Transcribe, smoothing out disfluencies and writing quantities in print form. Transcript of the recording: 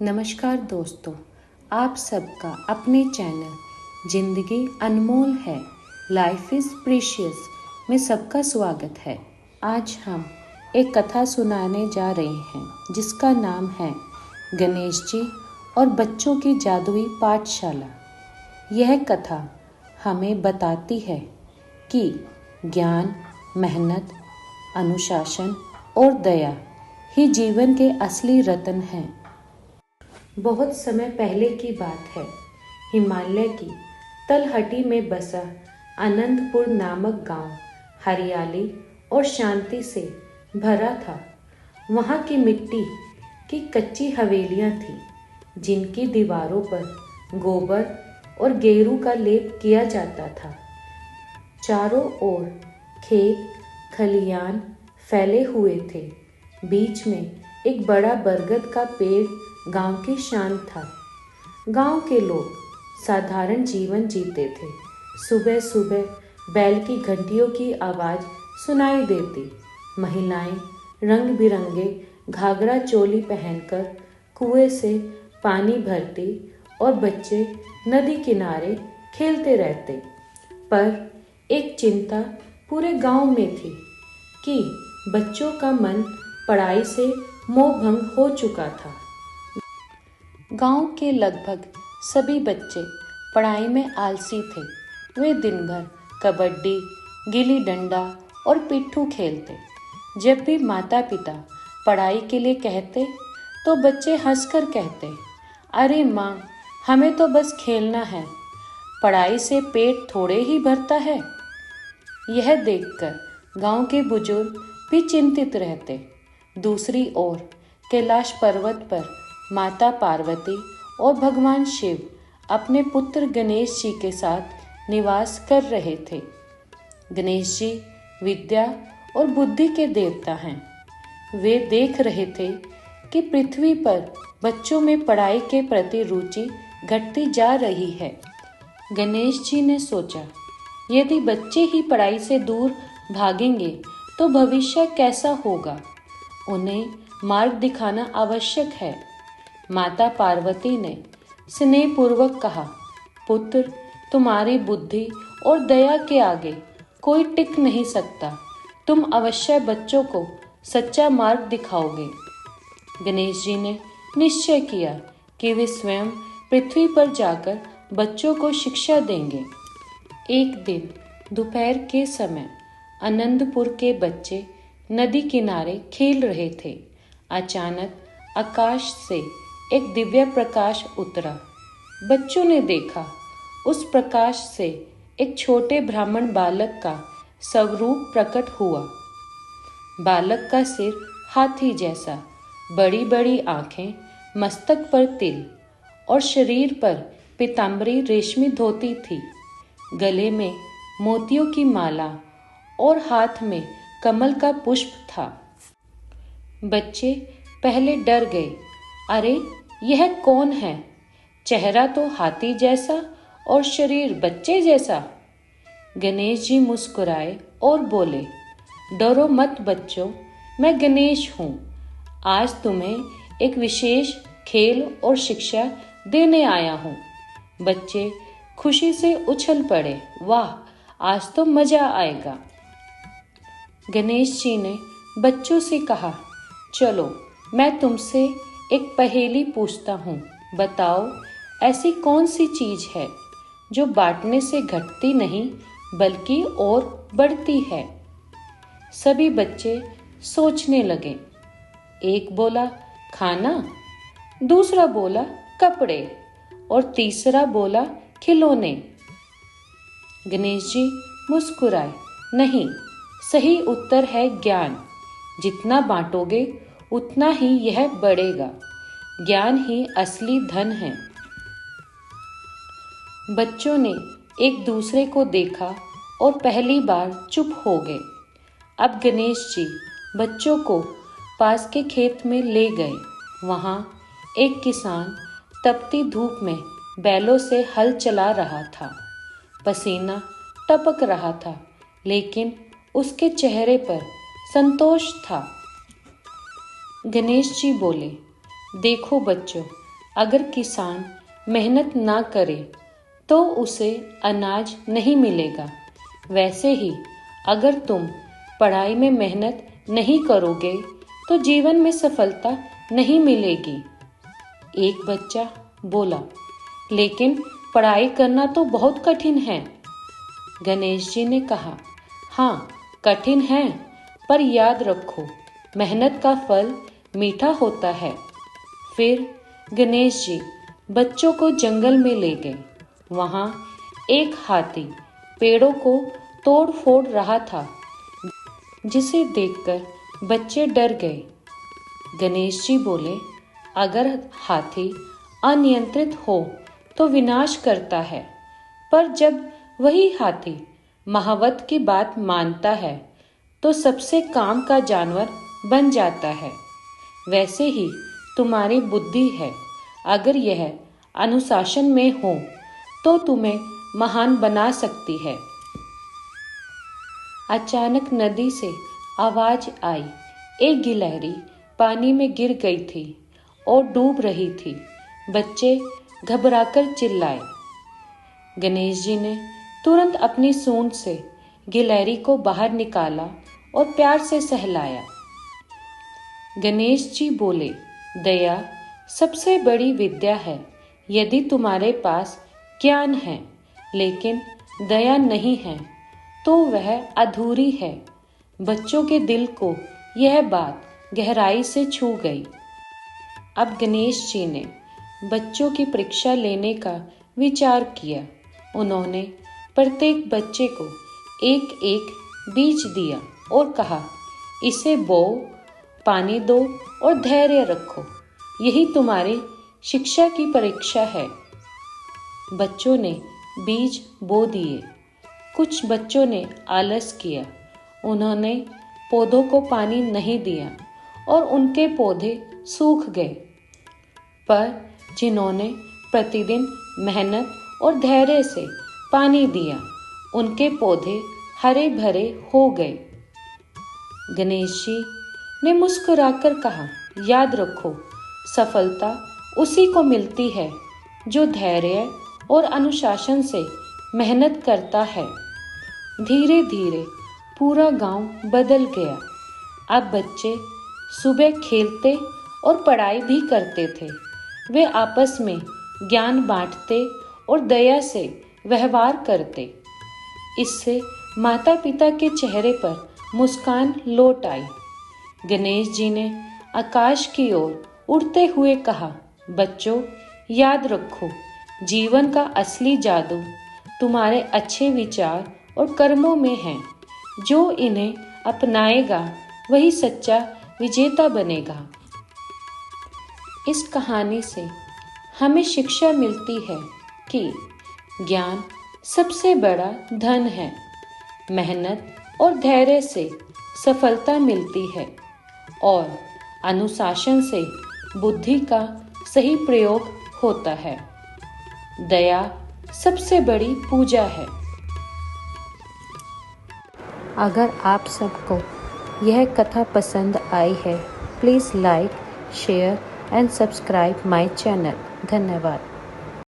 नमस्कार दोस्तों, आप सबका अपने चैनल जिंदगी अनमोल है, लाइफ इज़ प्रीशियस में सबका स्वागत है। आज हम एक कथा सुनाने जा रहे हैं जिसका नाम है गणेश जी और बच्चों की जादुई पाठशाला। यह कथा हमें बताती है कि ज्ञान, मेहनत, अनुशासन और दया ही जीवन के असली रत्न हैं। बहुत समय पहले की बात है। हिमालय की तलहटी में बसा अनंतपुर नामक गांव हरियाली और शांति से भरा था। वहाँ की मिट्टी की कच्ची हवेलियाँ थीं, जिनकी दीवारों पर गोबर और गेरू का लेप किया जाता था। चारों ओर खेत खलियान फैले हुए थे। बीच में एक बड़ा बरगद का पेड़ गांव की शान था। गांव के लोग साधारण जीवन जीते थे। सुबह सुबह बैल की घंटियों की आवाज़ सुनाई देती। महिलाएं रंग बिरंगे घाघरा चोली पहनकर कुएं से पानी भरती और बच्चे नदी किनारे खेलते रहते। पर एक चिंता पूरे गांव में थी कि बच्चों का मन पढ़ाई से मोहभंग हो चुका था। गांव के लगभग सभी बच्चे पढ़ाई में आलसी थे। वे दिन भर कबड्डी, गिल्ली डंडा और पिट्ठू खेलते। जब भी माता पिता पढ़ाई के लिए कहते तो बच्चे हंसकर कहते, अरे माँ, हमें तो बस खेलना है, पढ़ाई से पेट थोड़े ही भरता है। यह देखकर गांव के बुजुर्ग भी चिंतित रहते। दूसरी ओर कैलाश पर्वत पर माता पार्वती और भगवान शिव अपने पुत्र गणेश जी के साथ निवास कर रहे थे। गणेश जी विद्या और बुद्धि के देवता हैं। वे देख रहे थे कि पृथ्वी पर बच्चों में पढ़ाई के प्रति रुचि घटती जा रही है। गणेश जी ने सोचा, यदि बच्चे ही पढ़ाई से दूर भागेंगे तो भविष्य कैसा होगा। उन्हें मार्ग दिखाना आवश्यक है। माता पार्वती ने स्नेहपूर्वक कहा, पुत्र, तुम्हारी बुद्धि और दया के आगे कोई टिक नहीं सकता। तुम अवश्य बच्चों को सच्चा मार्ग दिखाओगे। गणेश जी ने निश्चय किया कि वे स्वयं पृथ्वी पर जाकर बच्चों को शिक्षा देंगे। एक दिन दोपहर के समय आनंदपुर के बच्चे नदी किनारे खेल रहे थे। अचानक आकाश से एक दिव्य प्रकाश उतरा। बच्चों ने देखा, उस प्रकाश से एक छोटे ब्राह्मण बालक का स्वरूप प्रकट हुआ। बालक का सिर हाथी जैसा, बड़ी बड़ी आंखें, मस्तक पर तिल और शरीर पर पीतांबरी रेशमी धोती थी। गले में मोतियों की माला और हाथ में कमल का पुष्प था। बच्चे पहले डर गए। अरे, यह कौन है? चेहरा तो हाथी जैसा और शरीर बच्चे जैसा। गणेश जी मुस्कुराए और बोले, डरो मत बच्चों, मैं गणेश हूँ। आज तुम्हें एक विशेष खेल और शिक्षा देने आया हूँ। बच्चे खुशी से उछल पड़े। वाह, आज तो मजा आएगा। गणेश जी ने बच्चों से कहा, चलो मैं तुमसे एक पहेली पूछता हूँ। बताओ, ऐसी कौन सी चीज है जो बांटने से घटती नहीं बल्कि और बढ़ती है। सभी बच्चे सोचने लगे। एक बोला खाना, दूसरा बोला कपड़े और तीसरा बोला खिलौने। गणेश जी मुस्कुराए, नहीं, सही उत्तर है ज्ञान। जितना बांटोगे उतना ही यह बढ़ेगा। ज्ञान ही असली धन है। बच्चों ने एक दूसरे को देखा और पहली बार चुप हो गए। अब गणेश जी बच्चों को पास के खेत में ले गए। वहाँ एक किसान तपती धूप में बैलों से हल चला रहा था। पसीना टपक रहा था, लेकिन उसके चेहरे पर संतोष था। गणेश जी बोले, देखो बच्चों, अगर किसान मेहनत ना करे तो उसे अनाज नहीं मिलेगा। वैसे ही अगर तुम पढ़ाई में मेहनत नहीं करोगे तो जीवन में सफलता नहीं मिलेगी। एक बच्चा बोला, लेकिन पढ़ाई करना तो बहुत कठिन है। गणेश जी ने कहा, हाँ कठिन है, पर याद रखो मेहनत का फल मीठा होता है। फिर गणेश जी बच्चों को जंगल में ले गए। वहाँ एक हाथी पेड़ों को तोड़ फोड़ रहा था, जिसे देखकर बच्चे डर गए। गणेश जी बोले, अगर हाथी अनियंत्रित हो तो विनाश करता है, पर जब वही हाथी महावत की बात मानता है तो सबसे काम का जानवर बन जाता है। वैसे ही तुम्हारी बुद्धि है, अगर यह अनुशासन में हो तो तुम्हें महान बना सकती है। अचानक नदी से आवाज आई। एक गिलहरी पानी में गिर गई थी और डूब रही थी। बच्चे घबराकर चिल्लाए। गणेश जी ने तुरंत अपनी सूंड से गिलहरी को बाहर निकाला और प्यार से सहलाया। गणेश जी बोले, दया सबसे बड़ी विद्या है। यदि तुम्हारे पास ज्ञान है लेकिन दया नहीं है तो वह अधूरी है। बच्चों के दिल को यह बात गहराई से छू गई। अब गणेश जी ने बच्चों की परीक्षा लेने का विचार किया। उन्होंने प्रत्येक बच्चे को एक एक बीज दिया और कहा, इसे बोओ, पानी दो और धैर्य रखो। यही तुम्हारी शिक्षा की परीक्षा है। बच्चों ने बीज बो दिए। कुछ बच्चों ने आलस किया। उन्होंने पौधों को पानी नहीं दिया और उनके पौधे सूख गए। पर जिन्होंने प्रतिदिन मेहनत और धैर्य से पानी दिया, उनके पौधे हरे भरे हो गए। गणेश जी ने मुस्कुराकर कहा, याद रखो, सफलता उसी को मिलती है जो धैर्य और अनुशासन से मेहनत करता है। धीरे धीरे पूरा गांव बदल गया। अब बच्चे सुबह खेलते और पढ़ाई भी करते थे। वे आपस में ज्ञान बांटते और दया से व्यवहार करते। इससे माता पिता के चेहरे पर मुस्कान लौट आई। गणेश जी ने आकाश की ओर उड़ते हुए कहा, बच्चों याद रखो, जीवन का असली जादू तुम्हारे अच्छे विचार और कर्मों में है। जो इन्हें अपनाएगा वही सच्चा विजेता बनेगा। इस कहानी से हमें शिक्षा मिलती है कि ज्ञान सबसे बड़ा धन है। मेहनत और धैर्य से सफलता मिलती है और अनुशासन से बुद्धि का सही प्रयोग होता है। दया सबसे बड़ी पूजा है। अगर आप सबको यह कथा पसंद आई है, please like, share and subscribe my channel. धन्यवाद।